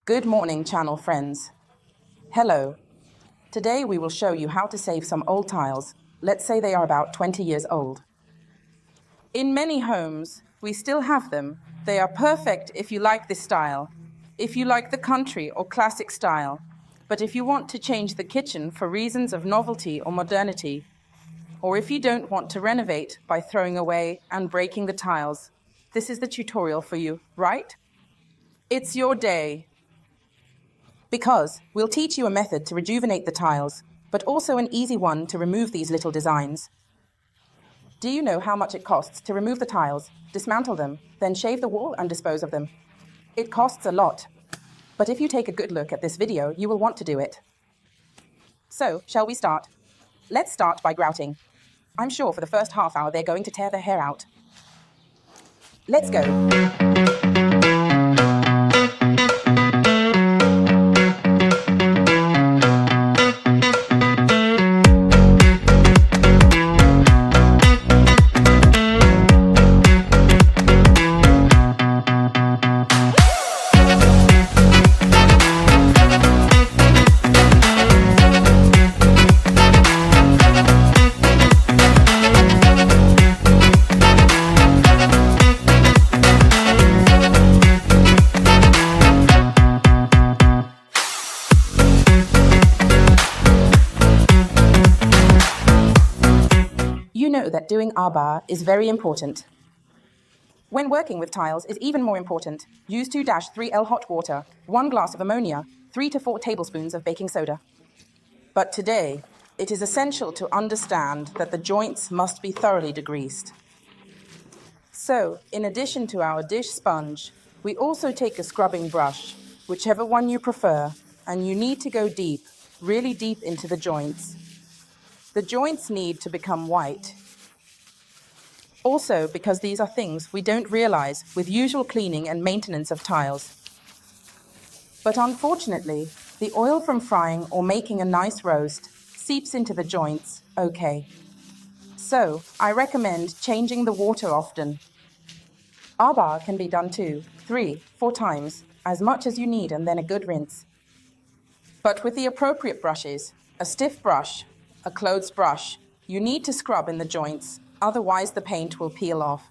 Good morning, channel friends. Hello. Today we will show you how to save some old tiles. Let's say they are about 20 years old. In many homes, we still have them. They are perfect if you like this style, if you like the country or classic style. But if you want to change the kitchen for reasons of novelty or modernity, or if you don't want to renovate by throwing away and breaking the tiles, this is the tutorial for you, right? It's your day. Because we'll teach you a method to rejuvenate the tiles, but also an easy one to remove these little designs. Do you know how much it costs to remove the tiles, dismantle them, then shave the wall and dispose of them? It costs a lot. But if you take a good look at this video, you will want to do it. So, shall we start? Let's start by grouting. I'm sure for the first half hour they're going to tear their hair out. Let's go. You know that doing arbar is very important. When working with tiles is even more important. Use 2-3L hot water, 1 glass of ammonia, 3 to 4 tablespoons of baking soda. But today, it is essential to understand that the joints must be thoroughly degreased. So, in addition to our dish sponge, we also take a scrubbing brush, whichever one you prefer, and you need to go deep, really deep into the joints. The joints need to become white. Also, because these are things we don't realize with usual cleaning and maintenance of tiles. But unfortunately, the oil from frying or making a nice roast seeps into the joints, okay. So, I recommend changing the water often. Arbar can be done 2, 3, 4 times, as much as you need, and then a good rinse. But with the appropriate brushes, a stiff brush, a clothes brush, you need to scrub in the joints, otherwise the paint will peel off.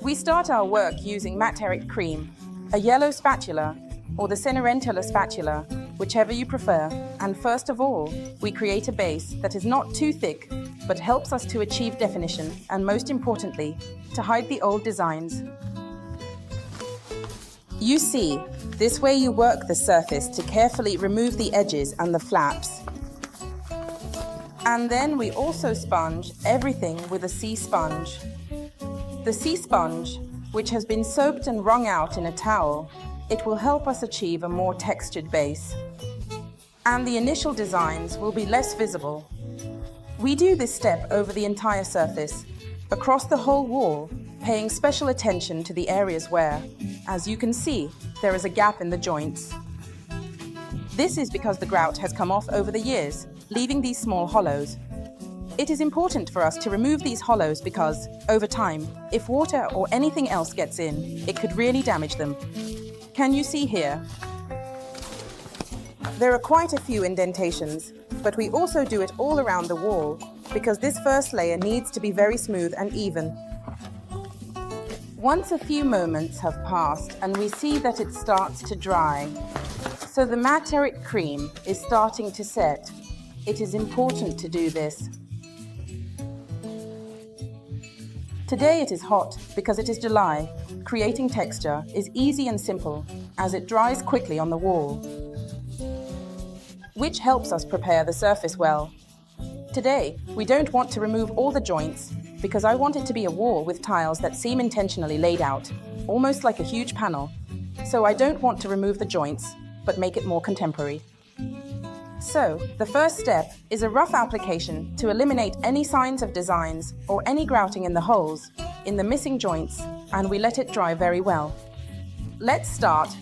We start our work using Materic Cream, a yellow spatula, or the Cenerentola spatula, whichever you prefer, and first of all, we create a base that is not too thick, but helps us to achieve definition, and most importantly, to hide the old designs. You see, this way you work the surface to carefully remove the edges and the flaps. And then we also sponge everything with a sea sponge. The sea sponge, which has been soaked and wrung out in a towel, it will help us achieve a more textured base. And the initial designs will be less visible. We do this step over the entire surface, across the whole wall, paying special attention to the areas where, as you can see, there is a gap in the joints. This is because the grout has come off over the years, leaving these small hollows. It is important for us to remove these hollows because, over time, if water or anything else gets in, it could really damage them. Can you see here? There are quite a few indentations, but we also do it all around the wall because this first layer needs to be very smooth and even. Once a few moments have passed and we see that it starts to dry, so the Materic Cream is starting to set, it is important to do this. Today it is hot because it is July. Creating texture is easy and simple, as it dries quickly on the wall, which helps us prepare the surface well. Today, we don't want to remove all the joints because I want it to be a wall with tiles that seem intentionally laid out, almost like a huge panel. So I don't want to remove the joints, but make it more contemporary. So, the first step is a rough application to eliminate any signs of designs or any grouting in the holes, in the missing joints, and we let it dry very well. Let's start.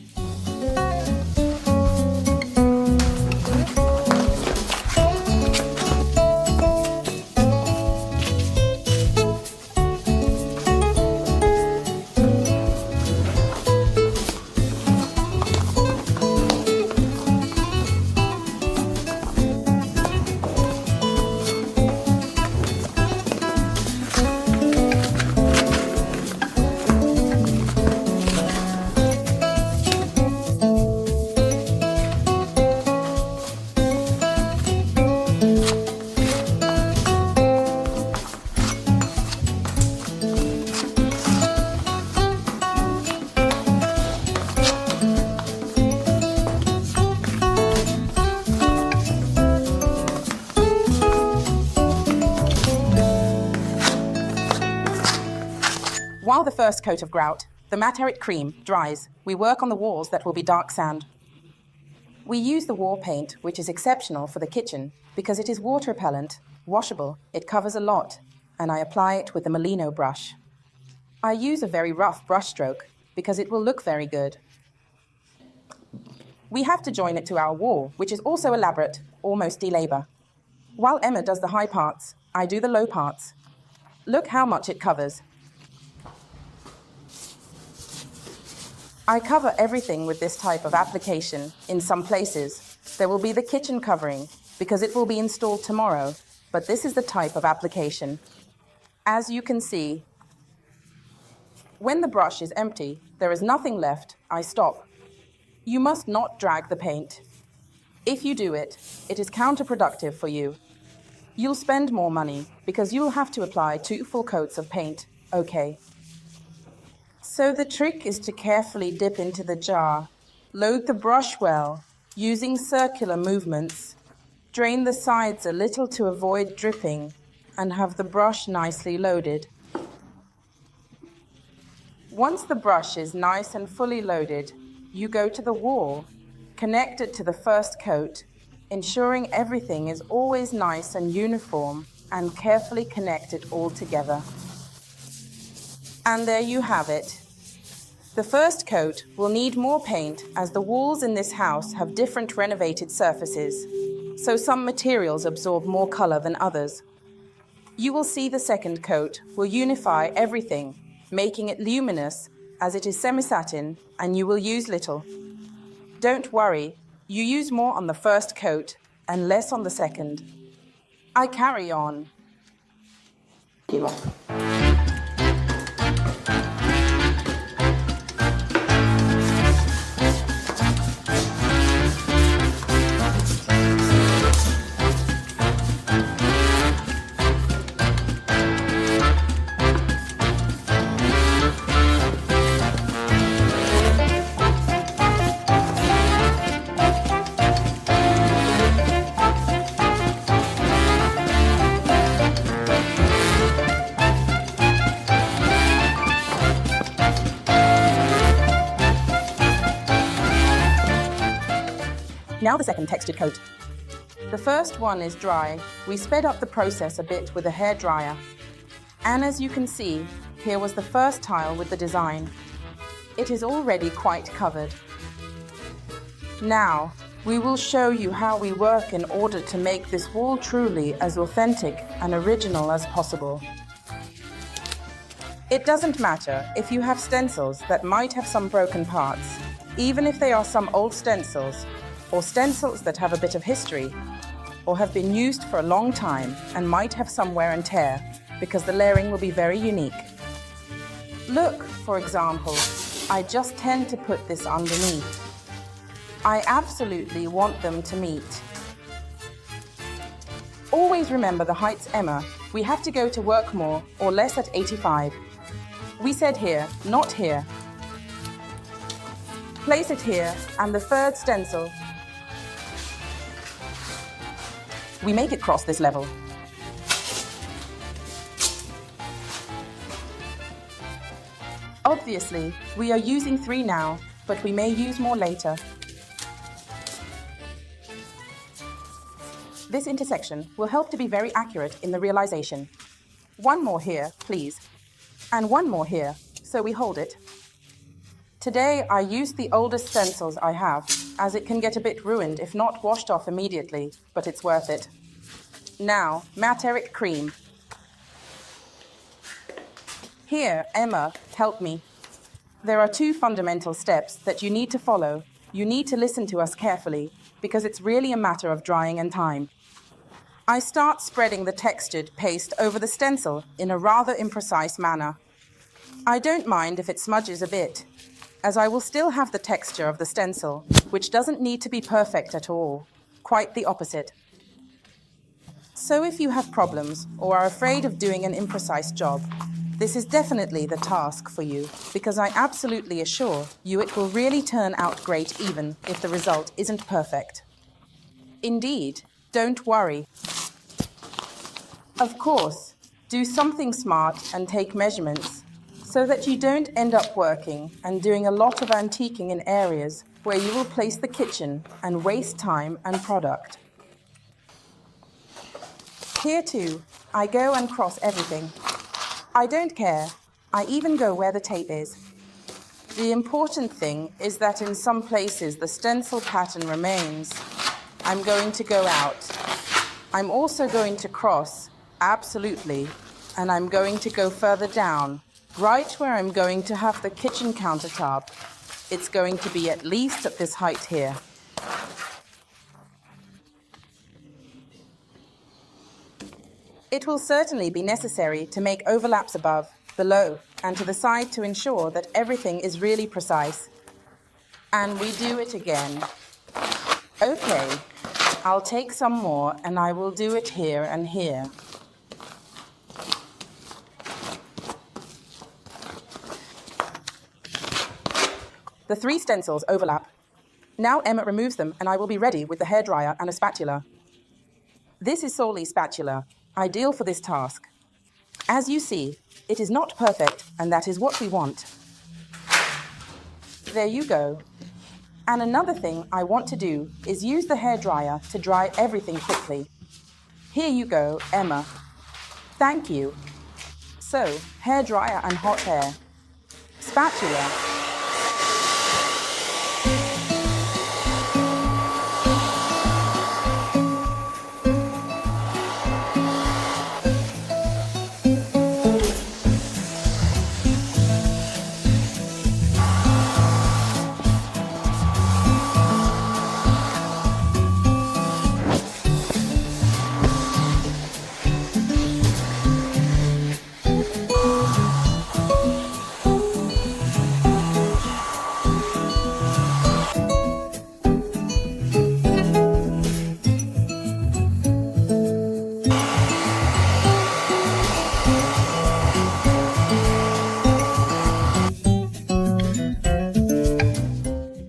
While the first coat of grout, the Materic Cream, dries, we work on the walls that will be dark sand. We use the wall paint, which is exceptional for the kitchen because it is water repellent, washable, it covers a lot, and I apply it with the Molino brush. I use a very rough brush stroke because it will look very good. We have to join it to our wall, which is also elaborate, almost delabor. While Emma does the high parts, I do the low parts. Look how much it covers. I cover everything with this type of application. In some places, there will be the kitchen covering because it will be installed tomorrow, but this is the type of application. As you can see, when the brush is empty, there is nothing left, I stop. You must not drag the paint. If you do it, it is counterproductive for you. You'll spend more money because you'll have to apply 2 full coats of paint, okay? So the trick is to carefully dip into the jar, load the brush well, using circular movements, drain the sides a little to avoid dripping, and have the brush nicely loaded. Once the brush is nice and fully loaded, you go to the wall, connect it to the first coat, ensuring everything is always nice and uniform, and carefully connect it all together. And there you have it. The first coat will need more paint as the walls in this house have different renovated surfaces, so some materials absorb more color than others. You will see the second coat will unify everything, making it luminous as it is semi-satin and you will use little. Don't worry, you use more on the first coat and less on the second. I carry on. Now the second textured coat. The first one is dry. We sped up the process a bit with a hairdryer. And as you can see, here was the first tile with the design. It is already quite covered. Now, we will show you how we work in order to make this wall truly as authentic and original as possible. It doesn't matter if you have stencils that might have some broken parts, even if they are some old stencils, or stencils that have a bit of history, or have been used for a long time and might have some wear and tear, because the layering will be very unique. Look, for example, I just tend to put this underneath. I absolutely want them to meet. Always remember the heights, Emma. We have to go to work more or less at 85. We said here, not here. Place it here, and the third stencil. We make it cross this level. Obviously, we are using 3 now, but we may use more later. This intersection will help to be very accurate in the realization. 1 more here, please. And 1 more here, so we hold it. Today, I used the oldest stencils I have, as it can get a bit ruined if not washed off immediately, but it's worth it. Now, Materic Cream. Here, Emma, help me. There are 2 fundamental steps that you need to follow. You need to listen to us carefully, because it's really a matter of drying and time. I start spreading the textured paste over the stencil in a rather imprecise manner. I don't mind if it smudges a bit, as I will still have the texture of the stencil, which doesn't need to be perfect at all. Quite the opposite. So if you have problems or are afraid of doing an imprecise job, this is definitely the task for you, because I absolutely assure you it will really turn out great even if the result isn't perfect. Indeed, don't worry. Of course, do something smart and take measurements so that you don't end up working and doing a lot of antiquing in areas where you will place the kitchen and waste time and product. Here too, I go and cross everything. I don't care. I even go where the tape is. The important thing is that in some places the stencil pattern remains. I'm going to go out. I'm also going to cross, absolutely, and I'm going to go further down, right where I'm going to have the kitchen countertop. It's going to be at least at this height here. It will certainly be necessary to make overlaps above, below, and to the side to ensure that everything is really precise. And we do it again. Okay, I'll take some more and I will do it here and here. The 3 stencils overlap. Now Emma removes them and I will be ready with the hairdryer and a spatula. This is solely spatula, ideal for this task. As you see, it is not perfect, and that is what we want. There you go. And another thing I want to do is use the hairdryer to dry everything quickly. Here you go, Emma. Thank you. So, hairdryer and hot hair. Spatula.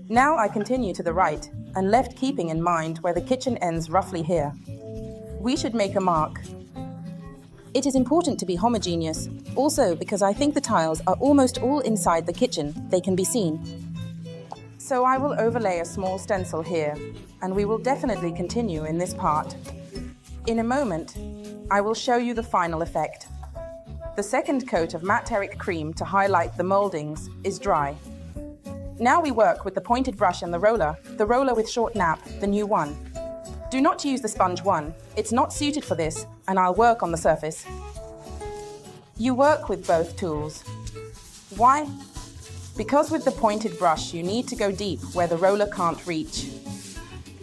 Now I continue to the right and left, keeping in mind where the kitchen ends roughly here. We should make a mark. It is important to be homogeneous, also because I think the tiles are almost all inside the kitchen, they can be seen. So I will overlay a small stencil here, and we will definitely continue in this part. In a moment, I will show you the final effect. The second coat of Materic Cream to highlight the moldings is dry. Now we work with the pointed brush and the roller with short nap, the new one. Do not use the sponge one, it's not suited for this, and I'll work on the surface. You work with both tools. Why? Because with the pointed brush you need to go deep where the roller can't reach.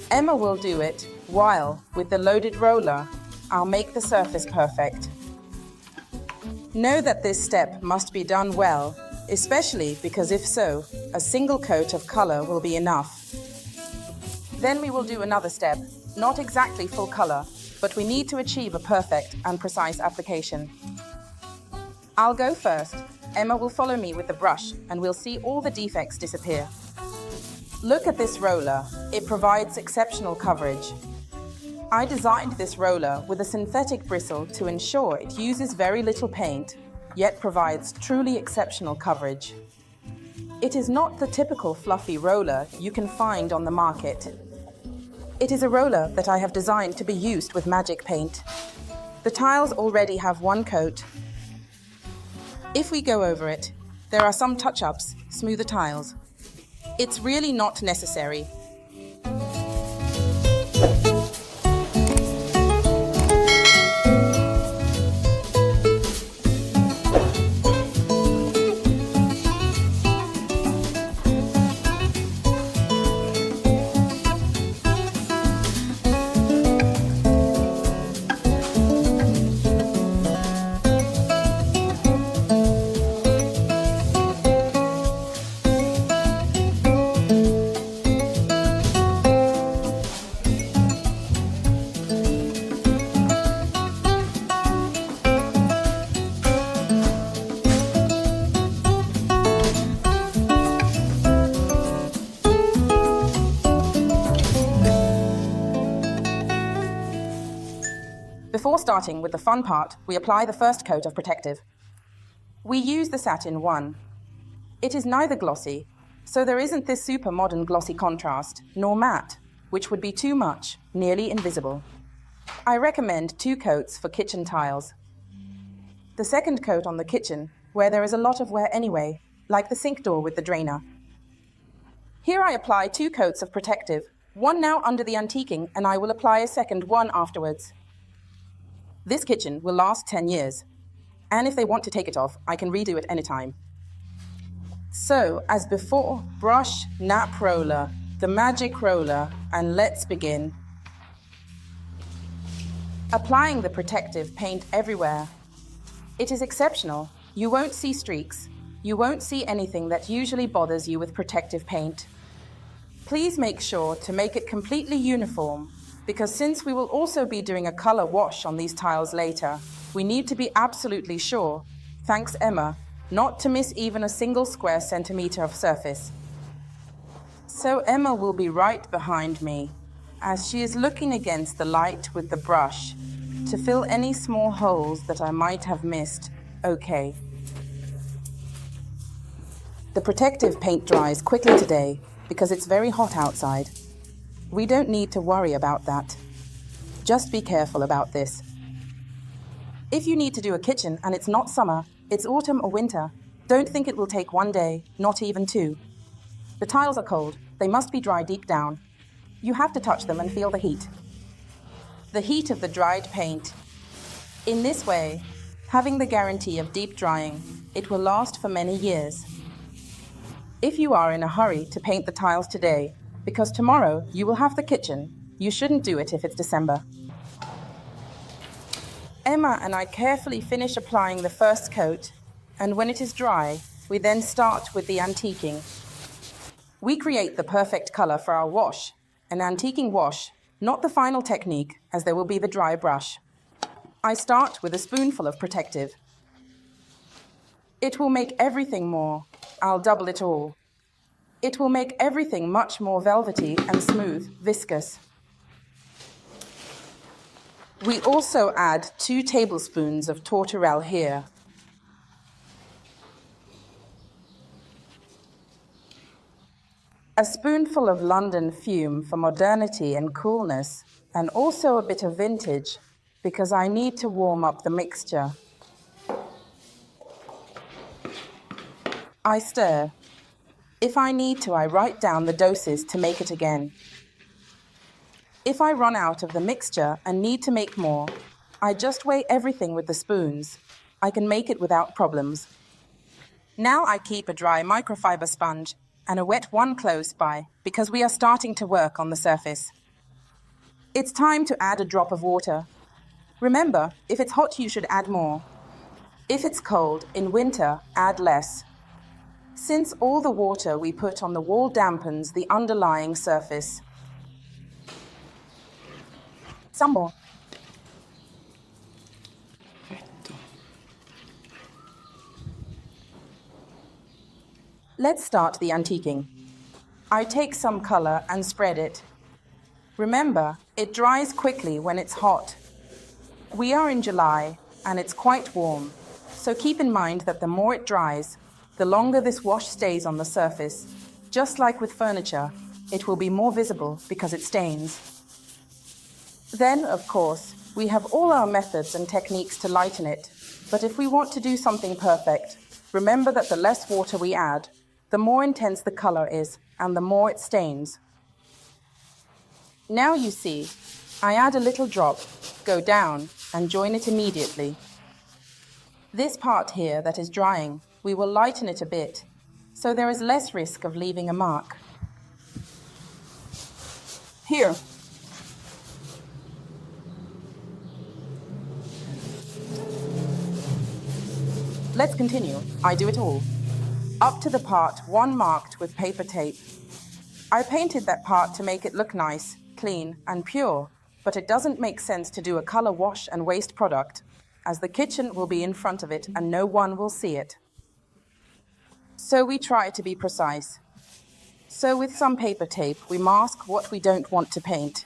Emma will do it, while with the loaded roller, I'll make the surface perfect. Know that this step must be done well, especially because if so, a single coat of color will be enough. Then we will do another step, not exactly full color, but we need to achieve a perfect and precise application. I'll go first. Emma will follow me with the brush and we'll see all the defects disappear. Look at this roller. It provides exceptional coverage. I designed this roller with a synthetic bristle to ensure it uses very little paint, yet provides truly exceptional coverage. It is not the typical fluffy roller you can find on the market. It is a roller that I have designed to be used with Magic Paint. The tiles already have one coat. If we go over it, there are some touch-ups, smoother tiles. It's really not necessary. Before starting with the fun part, we apply the first coat of protective. We use the Satin 1. It is neither glossy, so there isn't this super modern glossy contrast, nor matte, which would be too much, nearly invisible. I recommend 2 coats for kitchen tiles. The second coat on the kitchen, where there is a lot of wear anyway, like the sink door with the drainer. Here I apply 2 coats of protective, one now under the antiquing, and I will apply a second one afterwards. This kitchen will last 10 years, and if they want to take it off, I can redo it anytime. So, as before, brush, nap roller, the magic roller, and let's begin. Applying the protective paint everywhere. It is exceptional. You won't see streaks. You won't see anything that usually bothers you with protective paint. Please make sure to make it completely uniform, because since we will also be doing a color wash on these tiles later, we need to be absolutely sure, thanks Emma, not to miss even a single square centimeter of surface. So Emma will be right behind me, as she is looking against the light with the brush, to fill any small holes that I might have missed. Okay. The protective paint dries quickly today, because it's very hot outside. We don't need to worry about that. Just be careful about this. If you need to do a kitchen and it's not summer, it's autumn or winter, don't think it will take 1 day, not even 2. The tiles are cold, they must be dry deep down. You have to touch them and feel the heat. The heat of the dried paint. In this way, having the guarantee of deep drying, it will last for many years. If you are in a hurry to paint the tiles today, because tomorrow you will have the kitchen, you shouldn't do it if it's December. Emma and I carefully finish applying the first coat, and when it is dry, we then start with the antiquing. We create the perfect color for our wash, an antiquing wash, not the final technique, as there will be the dry brush. I start with a spoonful of protective. It will make everything more. I'll double it all. It will make everything much more velvety and smooth, viscous. We also add 2 tablespoons of Tortorelle here. A spoonful of London Fume for modernity and coolness, and also a bit of vintage, because I need to warm up the mixture. I stir. If I need to, I write down the doses to make it again. If I run out of the mixture and need to make more, I just weigh everything with the spoons. I can make it without problems. Now I keep a dry microfiber sponge and a wet one close by, because we are starting to work on the surface. It's time to add a drop of water. Remember, if it's hot, you should add more. If it's cold, in winter, add less. Since all the water we put on the wall dampens the underlying surface. Some more. Let's start the antiquing. I take some color and spread it. Remember, it dries quickly when it's hot. We are in July, and it's quite warm, so keep in mind that the more it dries, the longer this wash stays on the surface. Just like with furniture, it will be more visible because it stains. Then, of course, we have all our methods and techniques to lighten it, but if we want to do something perfect, remember that the less water we add, the more intense the color is and the more it stains. Now you see, I add a little drop, go down, and join it immediately. This part here that is drying, we will lighten it a bit, so there is less risk of leaving a mark. Here. Let's continue. I do it all. Up to the part one marked with paper tape. I painted that part to make it look nice, clean, and pure, but it doesn't make sense to do a color wash and waste product, as the kitchen will be in front of it and no one will see it. So we try to be precise. So with some paper tape, we mask what we don't want to paint.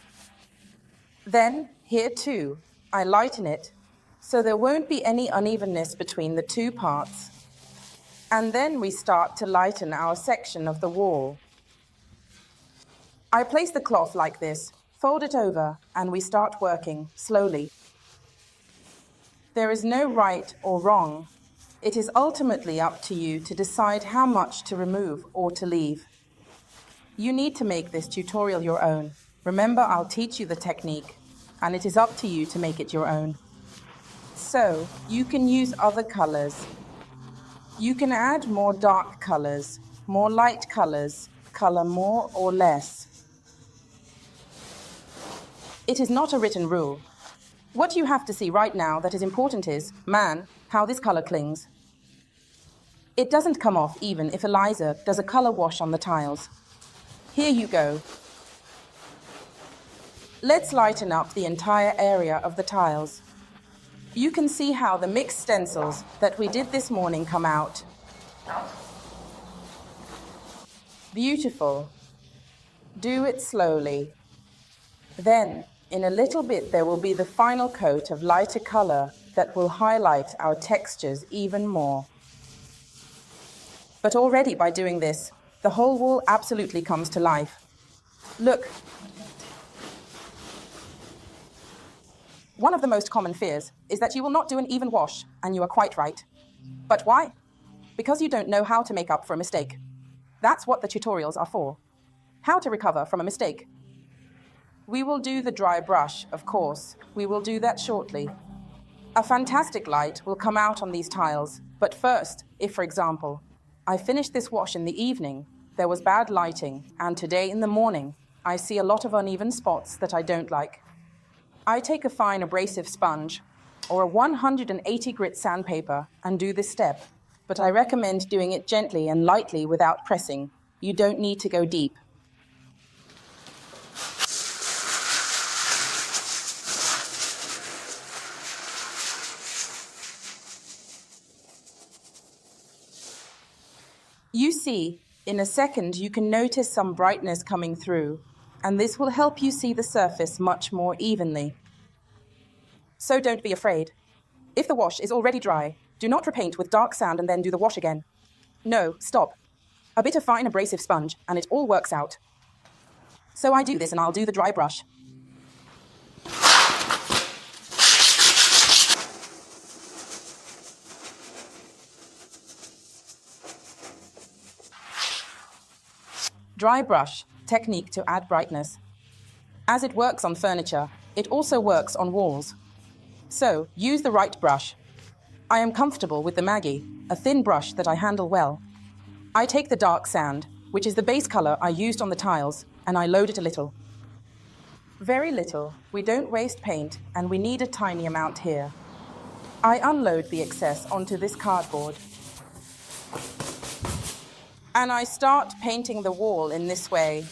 Then, here too, I lighten it, so there won't be any unevenness between the two parts. And then we start to lighten our section of the wall. I place the cloth like this, fold it over, and we start working slowly. There is no right or wrong. It is ultimately up to you to decide how much to remove or to leave. You need to make this tutorial your own. Remember, I'll teach you the technique, and it is up to you to make it your own. So, you can use other colors. You can add more dark colors, more light colors, color more or less. It is not a written rule. What you have to see right now that is important is, man, how this color clings. It doesn't come off even if Elisa does a color wash on the tiles. Here you go. Let's lighten up the entire area of the tiles. You can see how the mixed stencils that we did this morning come out. Beautiful. Do it slowly. Then, in a little bit, there will be the final coat of lighter color that will highlight our textures even more. But already by doing this, the whole wall absolutely comes to life. Look. One of the most common fears is that you will not do an even wash, and you are quite right. But why? Because you don't know how to make up for a mistake. That's what the tutorials are for. How to recover from a mistake. We will do the dry brush, of course. We will do that shortly. A fantastic light will come out on these tiles, but first, if for example, I finished this wash in the evening, there was bad lighting, and today in the morning, I see a lot of uneven spots that I don't like. I take a fine abrasive sponge or a 180 grit sandpaper and do this step, but I recommend doing it gently and lightly without pressing. You don't need to go deep. You see, in a second you can notice some brightness coming through, and this will help you see the surface much more evenly. So don't be afraid. If the wash is already dry, do not repaint with dark sand and then do the wash again. No, stop. A bit of fine abrasive sponge and it all works out. So I do this and I'll do the dry brush. Dry brush, technique to add brightness. As it works on furniture, it also works on walls. So, use the right brush. I am comfortable with the Maggie, a thin brush that I handle well. I take the dark sand, which is the base color I used on the tiles, and I load it a little. Very little. We don't waste paint, and we need a tiny amount here. I unload the excess onto this cardboard. And I start painting the wall in this way.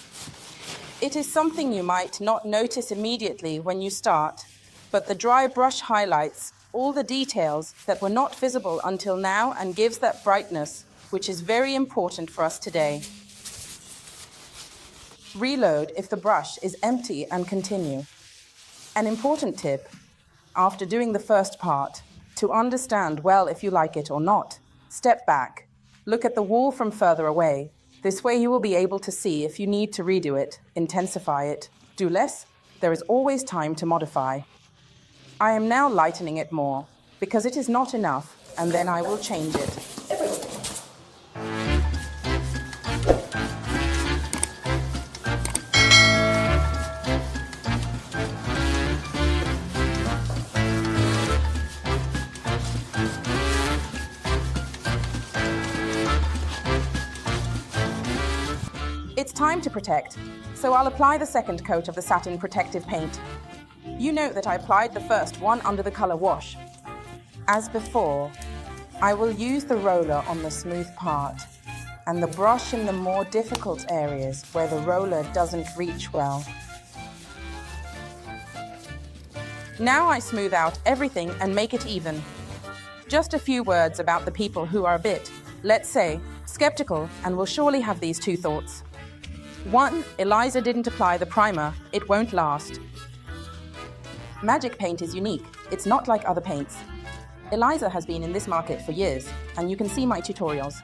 It is something you might not notice immediately when you start, but the dry brush highlights all the details that were not visible until now and gives that brightness, which is very important for us today. Reload if the brush is empty and continue. An important tip, after doing the first part, to understand well if you like it or not, step back. Look at the wall from further away. This way you will be able to see if you need to redo it, intensify it, do less. There is always time to modify. I am now lightening it more, because it is not enough, and then I will change it. It's time to protect, so I'll apply the second coat of the Satin protective paint. You note that I applied the first one under the color wash. As before, I will use the roller on the smooth part and the brush in the more difficult areas where the roller doesn't reach well. Now I smooth out everything and make it even. Just a few words about the people who are a bit, let's say, skeptical and will surely have these two thoughts. 1. Elisa didn't apply the primer, it won't last. Magic Paint is unique, it's not like other paints. Elisa has been in this market for years, and you can see my tutorials.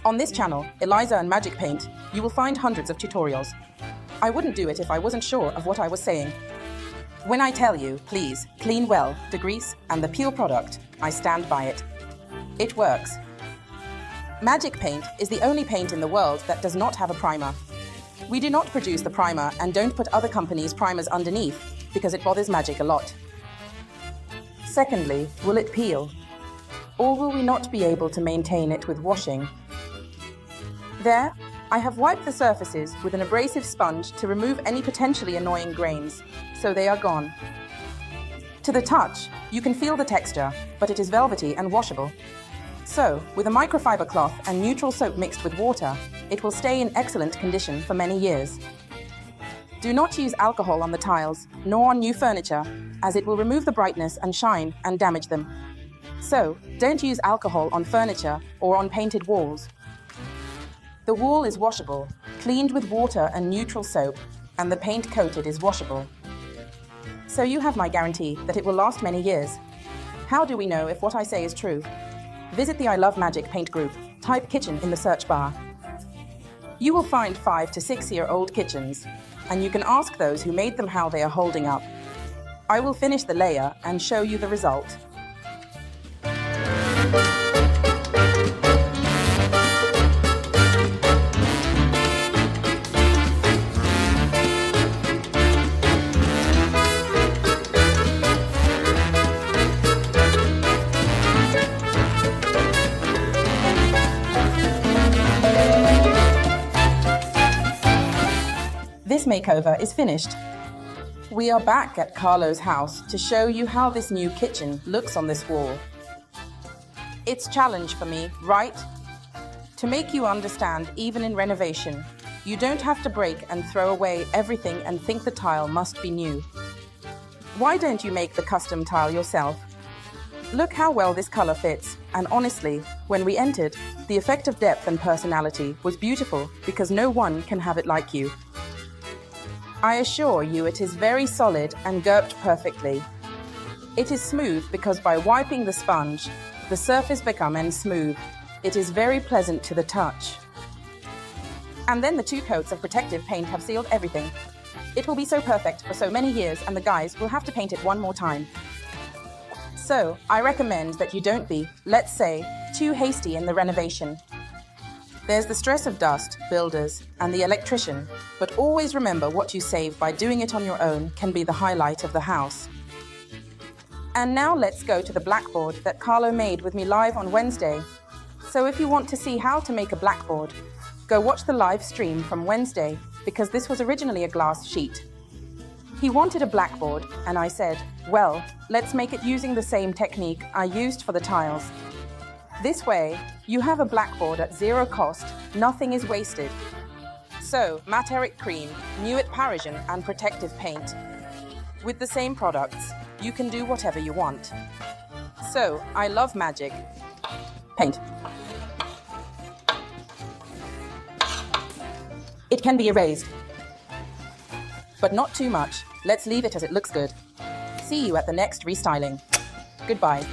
On this channel, Elisa and Magic Paint, you will find hundreds of tutorials. I wouldn't do it if I wasn't sure of what I was saying. When I tell you, please, clean well, degrease, and the peel product, I stand by it. It works. Magic Paint is the only paint in the world that does not have a primer. We do not produce the primer and don't put other companies' primers underneath because it bothers Magic a lot. Secondly, will it peel? Or will we not be able to maintain it with washing? There, I have wiped the surfaces with an abrasive sponge to remove any potentially annoying grains, so they are gone. To the touch, you can feel the texture, but it is velvety and washable. So, with a microfiber cloth and neutral soap mixed with water, it will stay in excellent condition for many years. Do not use alcohol on the tiles, nor on new furniture, as it will remove the brightness and shine and damage them. So, don't use alcohol on furniture or on painted walls. The wall is washable, cleaned with water and neutral soap, and the paint coated is washable. So you have my guarantee that it will last many years. How do we know if what I say is true? Visit the I Love Magic Paint group, type kitchen in the search bar. You will find 5 to 6 year old kitchens, and you can ask those who made them how they are holding up. I will finish the layer and show you the result. This makeover is finished. We are back at Carlo's house to show you how this new kitchen looks on this wall. It's a challenge for me, right? To make you understand, even in renovation, you don't have to break and throw away everything and think the tile must be new. Why don't you make the custom tile yourself? Look how well this color fits, and honestly, when we entered, the effect of depth and personality was beautiful because no one can have it like you. I assure you it is very solid and gurped perfectly. It is smooth because by wiping the sponge, the surface becomes smooth. It is very pleasant to the touch. And then the 2 coats of protective paint have sealed everything. It will be so perfect for so many years and the guys will have to paint it one more time. So, I recommend that you don't be, let's say, too hasty in the renovation. There's the stress of dust, builders, and the electrician, but always remember what you save by doing it on your own can be the highlight of the house. And now let's go to the blackboard that Carlo made with me live on Wednesday. So if you want to see how to make a blackboard, go watch the live stream from Wednesday, because this was originally a glass sheet. He wanted a blackboard, and I said, well, let's make it using the same technique I used for the tiles. This way, you have a blackboard at 0 cost, nothing is wasted. So, Materic Cream, Nuit Parisian and protective paint. With the same products, you can do whatever you want. So, I love Magic Paint. It can be erased, but not too much. Let's leave it as it looks good. See you at the next restyling. Goodbye.